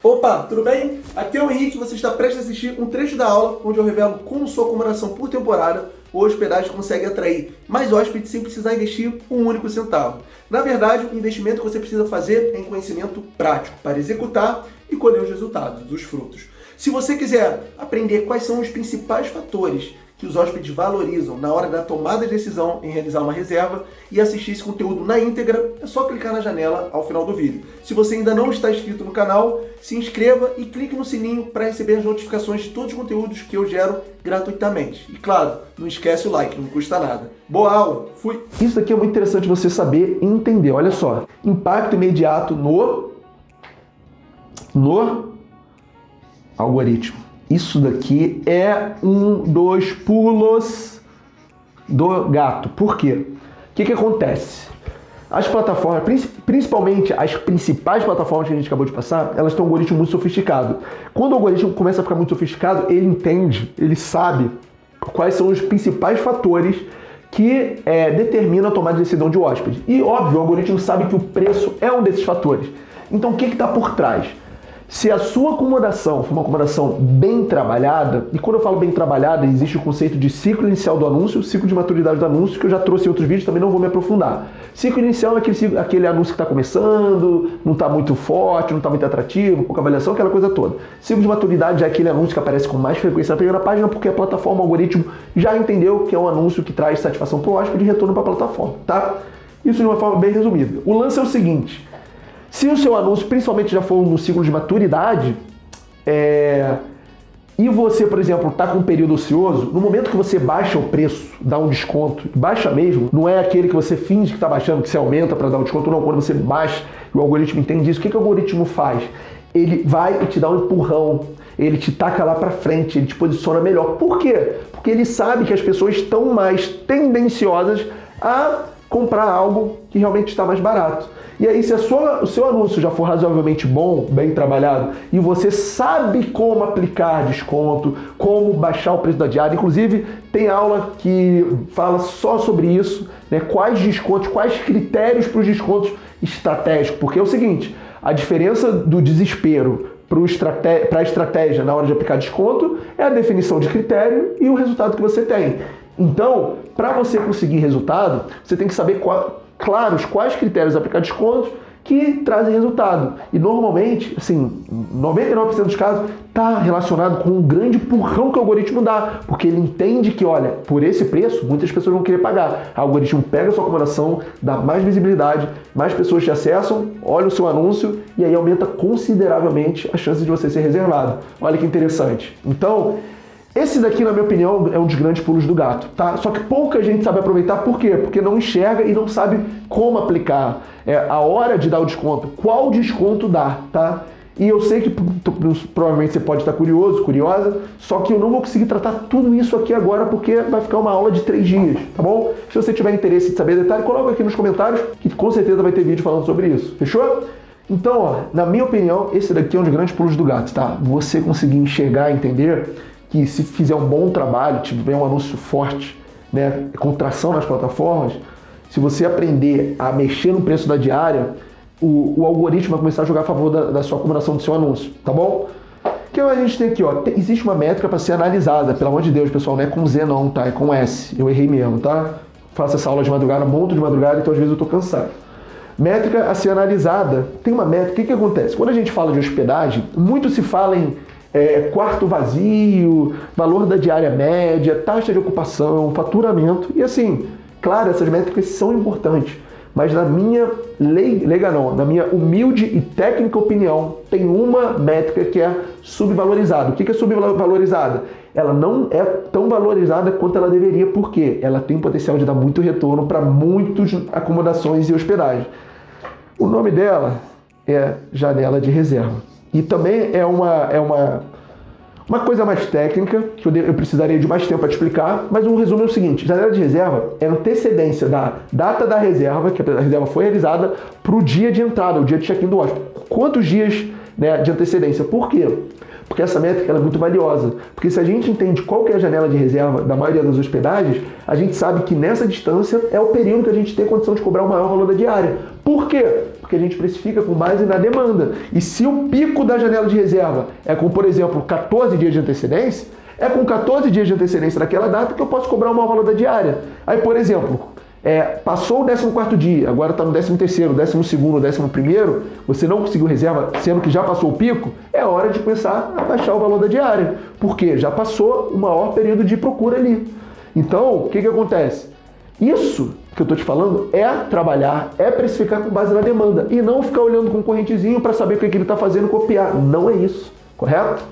Opa, tudo bem? Aqui é o Henrique, você está prestes a assistir um trecho da aula onde eu revelo como sua acomodação por temporada ou hospedagem consegue atrair mais hóspedes sem precisar investir um único centavo. Na verdade, o investimento que você precisa fazer é em conhecimento prático para executar e colher os resultados, os frutos. Se você quiser aprender quais são os principais fatores que os hóspedes valorizam na hora da tomada de decisão em realizar uma reserva e assistir esse conteúdo na íntegra, é só clicar na janela ao final do vídeo. Se você ainda não está inscrito no canal, se inscreva e clique no sininho para receber as notificações de todos os conteúdos que eu gero gratuitamente. E claro, não esquece o like, não custa nada. Boa aula, fui! Isso daqui é muito interessante você saber e entender. Olha só, impacto imediato no algoritmo. Isso daqui é um dos pulos do gato. Por quê? O que acontece? As plataformas, principalmente as principais plataformas que a gente acabou de passar, elas têm um algoritmo muito sofisticado. Quando o algoritmo começa a ficar muito sofisticado, ele entende, ele sabe quais são os principais fatores que determinam a tomada de decisão de hóspede. E, óbvio, o algoritmo sabe que o preço é um desses fatores. Então, o que está por trás? Se a sua acomodação for uma acomodação bem trabalhada, e quando eu falo bem trabalhada, existe o conceito de ciclo inicial do anúncio, ciclo de maturidade do anúncio, que eu já trouxe em outros vídeos, também não vou me aprofundar. Ciclo inicial é aquele anúncio que está começando, não está muito forte, não está muito atrativo, pouca avaliação, aquela coisa toda. Ciclo de maturidade é aquele anúncio que aparece com mais frequência na primeira página, porque a plataforma, o algoritmo, já entendeu que é um anúncio que traz satisfação para o hóspede e retorno para a plataforma, tá? Isso de uma forma bem resumida. O lance é o seguinte: se o seu anúncio, principalmente, já for no ciclo de maturidade, e você, por exemplo, está com um período ocioso, no momento que você baixa o preço, dá um desconto, baixa mesmo, não é aquele que você finge que está baixando, que você aumenta para dar um desconto, não. Quando você baixa e o algoritmo entende isso, o que o algoritmo faz? Ele vai te dar um empurrão, ele te taca lá para frente, ele te posiciona melhor. Por quê? Porque ele sabe que as pessoas estão mais tendenciosas a comprar algo que realmente está mais barato. E aí, se o seu anúncio já for razoavelmente bom, bem trabalhado, e você sabe como aplicar desconto, como baixar o preço da diária, inclusive tem aula que fala só sobre isso, né? Quais descontos, quais critérios para os descontos estratégicos, porque é o seguinte: a diferença do desespero para a estratégia na hora de aplicar desconto é a definição de critério e o resultado que você tem. Então, para você conseguir resultado, você tem que saber quais critérios aplicar descontos que trazem resultado. E normalmente, assim, 99% dos casos, está relacionado com um grande empurrão que o algoritmo dá, porque ele entende que, olha, por esse preço, muitas pessoas vão querer pagar. O algoritmo pega a sua acomodação, dá mais visibilidade, mais pessoas te acessam, olha o seu anúncio e aí aumenta consideravelmente a chance de você ser reservado. Olha que interessante. Então, esse daqui, na minha opinião, é um dos grandes pulos do gato, tá? Só que pouca gente sabe aproveitar. Por quê? Porque não enxerga e não sabe como aplicar. A hora de dar o desconto, qual desconto dar, tá? E eu sei que provavelmente você pode estar curioso, curiosa, só que eu não vou conseguir tratar tudo isso aqui agora porque vai ficar uma aula de 3 dias, tá bom? Se você tiver interesse de saber detalhe, coloca aqui nos comentários que com certeza vai ter vídeo falando sobre isso, fechou? Então, ó, na minha opinião, esse daqui é um dos grandes pulos do gato, tá? Você conseguir enxergar, entender que se fizer um bom trabalho, tiver um anúncio forte, né, com tração nas plataformas, se você aprender a mexer no preço da diária, o algoritmo vai começar a jogar a favor da sua acomodação do seu anúncio, tá bom? O que a gente tem aqui, ó? Existe uma métrica para ser analisada, pelo amor de Deus, pessoal, não é com Z não, tá? É com S, eu errei mesmo, tá? Faço essa aula de madrugada, monto de madrugada, então às vezes eu tô cansado. Métrica a ser analisada. Tem uma métrica, o que acontece? Quando a gente fala de hospedagem, muito se fala em quarto vazio, valor da diária média, taxa de ocupação, faturamento. E assim, claro, essas métricas são importantes, mas na minha na minha humilde e técnica opinião, tem uma métrica que é subvalorizada. O que é subvalorizada? Ela não é tão valorizada quanto ela deveria, porque ela tem potencial de dar muito retorno para muitas acomodações e hospedagem. O nome dela é janela de reserva. E também é uma coisa mais técnica, que eu precisaria de mais tempo para te explicar, mas o resumo é o seguinte: janela de reserva é a antecedência da data da reserva, que a reserva foi realizada, para o dia de entrada, o dia de check-in do hóspede. Quantos dias, né, de antecedência? Por quê? Porque essa métrica ela é muito valiosa. Porque se a gente entende qual que é a janela de reserva da maioria das hospedagens, a gente sabe que nessa distância é o período que a gente tem condição de cobrar o maior valor da diária. Por quê? Porque a gente precifica com base na demanda. E se o pico da janela de reserva é com, por exemplo, 14 dias de antecedência, é com 14 dias de antecedência daquela data que eu posso cobrar uma valor da diária. Aí, por exemplo, passou o 14º dia, agora está no 13º, 12º, 11º, você não conseguiu reserva, sendo que já passou o pico, é hora de começar a baixar o valor da diária. Por quê? Já passou o maior período de procura ali. Então, o que acontece? Isso que eu estou te falando é trabalhar, é precificar com base na demanda e não ficar olhando com um correntezinho para saber o que ele está fazendo e copiar. Não é isso, correto?